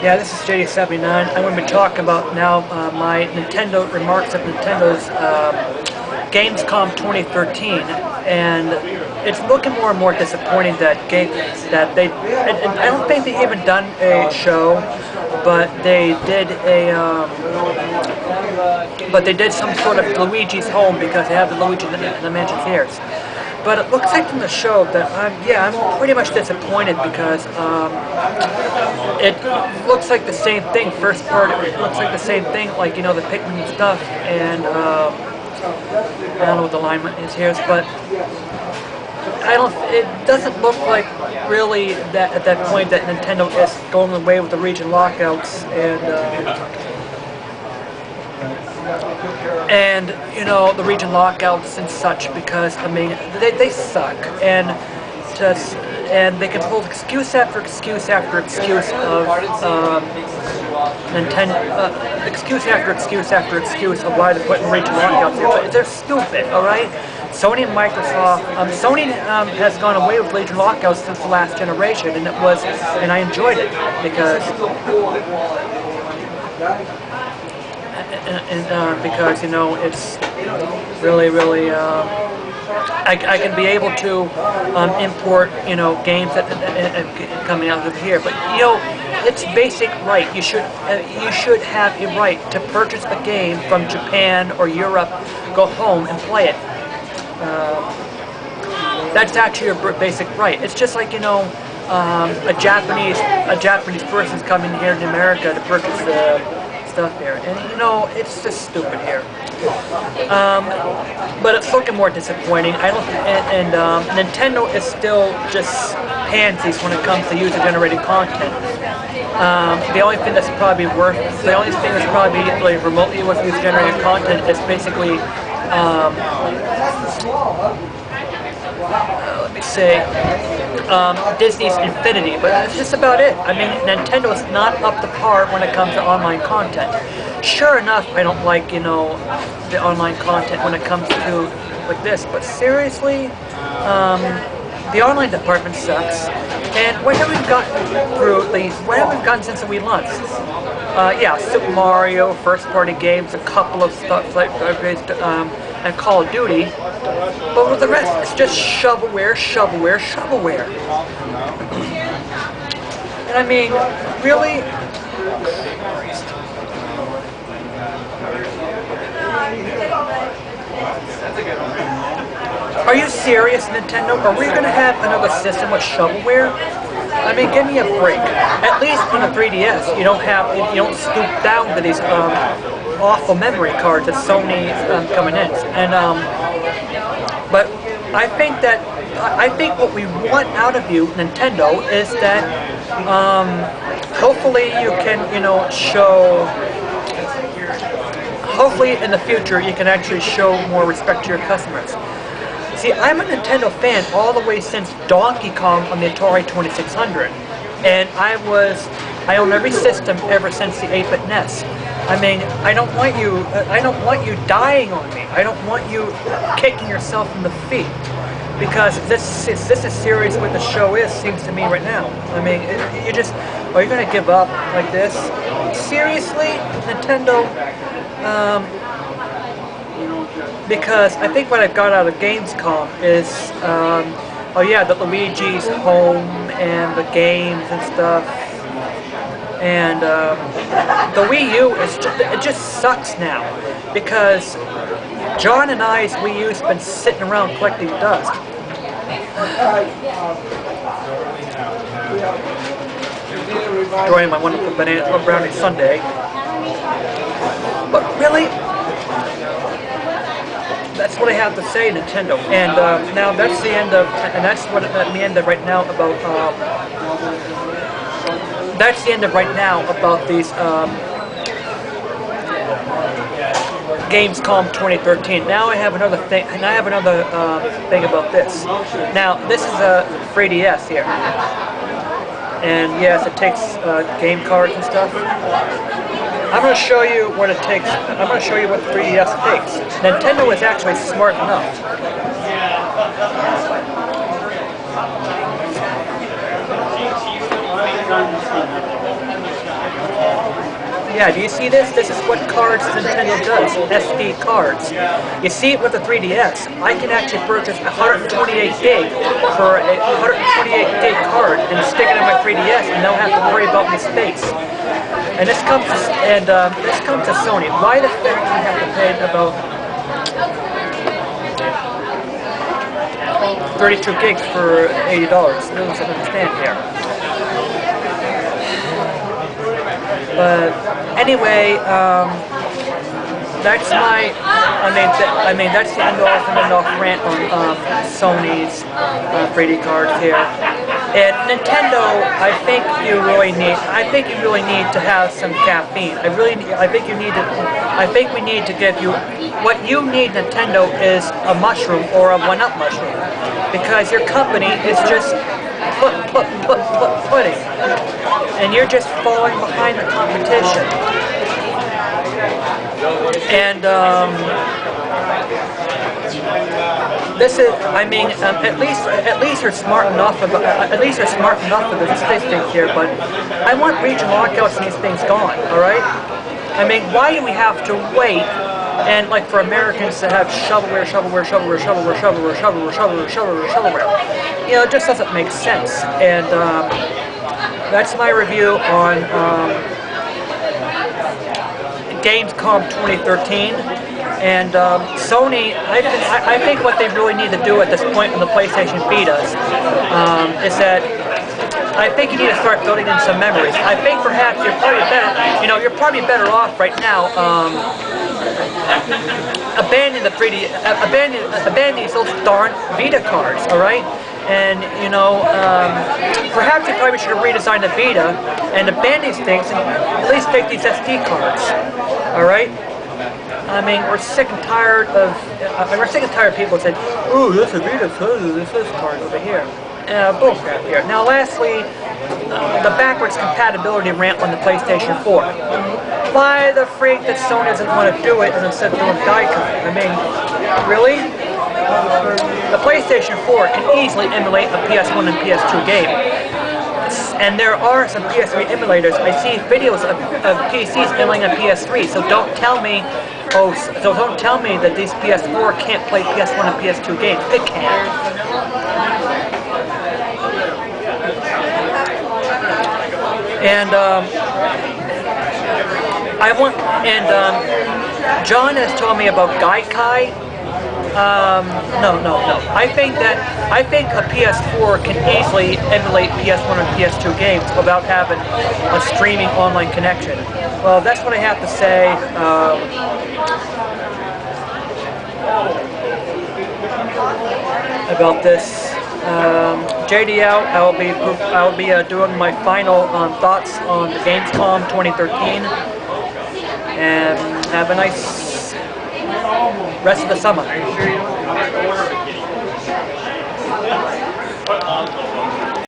Yeah, this is JD79. I'm going to be talking about now my Nintendo remarks of Nintendo's Gamescom 2013, and it's looking more and more disappointing that they. And I don't think they even done a show, but they did some sort of Luigi's home because they have the Luigi the Mansion Fears. But it looks like from the show that I'm pretty much disappointed because it looks like the same thing. First part, it looks like the same thing, like the Pikmin stuff, and I don't know what the line is here, but it doesn't look like really that at that point that Nintendo is going away with the region lockouts and the region lockouts and such, because I mean they suck, and they can pull excuse after excuse after excuse of Nintendo, excuse after excuse after excuse of why they're putting region lockouts here, but they're stupid, alright? Sony and Microsoft, Sony has gone away with region lockouts since the last generation, and I enjoyed it because because it's really I can be able to import games that coming out of here, but it's basic right. You should have a right to purchase a game from Japan or Europe, go home and play it. That's actually your basic right. It's just like a Japanese person's coming here to America to purchase the stuff here, and it's just stupid here. But it's looking more disappointing. Nintendo is still just pansies when it comes to user-generated content. The only thing that's probably really remotely with user-generated content is basically, let me say, Disney's Infinity, but that's just about it. I mean, Nintendo is not up to par when it comes to online content. Sure enough, I don't like, the online content when it comes to like this, but seriously, the online department sucks. And what have we gotten through these? What have we gotten since we launched? Yeah, Super Mario, first-party games, a couple of stuff like and Call of Duty, but with the rest, it's just shovelware. And I mean, really? Are you serious, Nintendo? Are we going to have another system with shovelware? I mean, give me a break. At least on the 3DS, you don't stoop down to these awful memory cards that Sony coming in. And but I think what we want out of you, Nintendo, is that hopefully you can show. Hopefully in the future you can actually show more respect to your customers. See, I'm a Nintendo fan all the way since Donkey Kong on the Atari 2600, and I own every system ever since the 8-bit NES. I mean, I don't want you dying on me. I don't want you kicking yourself in the feet, because this is serious what the show is, seems to me right now. I mean, are you going to give up like this? Seriously, Nintendo? Because I think what I got out of Gamescom is, oh yeah, the Luigi's home and the games and stuff, and the Wii U it just sucks now, because John and I's Wii U's been sitting around collecting dust. Enjoying my wonderful banana brownie sundae, but really. That's what I have to say, Nintendo. And now that's the end of, and that's what the end of right now about. That's the end of right now about these Gamescom 2013. Now I have another thing, and I have another thing about this. Now this is a 3DS here, and yes, it takes game cards and stuff. I'm going to show you what it takes. I'm going to show you what 3DS takes. Nintendo is actually smart enough. Yeah, do you see this? This is what cards Nintendo does, SD cards. You see it with the 3DS. I can actually purchase 128 gig for a 128 gig card and stick it in my 3DS and don't have to worry about my space. And this comes to Sony. Why the heck do we have to pay about 32 gigs for $80? I don't understand here. But anyway, that's my. That's the end off rant on Sony's 3D cards here. And Nintendo, I think you really need to have some caffeine. I think we need to give you what you need. Nintendo is a mushroom or a 1-up mushroom, because your company is just pudding, and you're just falling behind the competition. And this is, at least you're smart enough for this thing here. But I want regional lockouts and these things gone. All right. I mean, why do we have to wait? And like for Americans to have shovelware, you know, it just doesn't make sense. And that's my review on Gamecom 2013. And Sony, I think what they really need to do at this point on the PlayStation Vitas is that I think you need to start building in some memories. I think perhaps you're probably better off right now abandoning these little darn Vita cards, all right? And perhaps you probably should redesign the Vita and abandon these things and at least make these SD cards, all right? I mean, we're sick and tired of people saying, "Oh, this is Vita, this card over here." Bullcrap here. Now, lastly, the backwards compatibility rant on the PlayStation 4. Why the freak that Sony doesn't want to do it and instead doing Gamecom? I mean, really? The PlayStation 4 can easily emulate a PS1 and PS2 game. And there are some PS3 emulators. I see videos of PCs emulating a PS3, so don't tell me that these PS4 can't play PS1 and PS2 games. It can. And John has told me about Gaikai. No. I think a PS4 can easily emulate PS1 and PS2 games without having a streaming online connection. Well, that's what I have to say. About this. JD out. I'll be doing my final thoughts on the Gamescom 2013, and have a nice rest of the summer.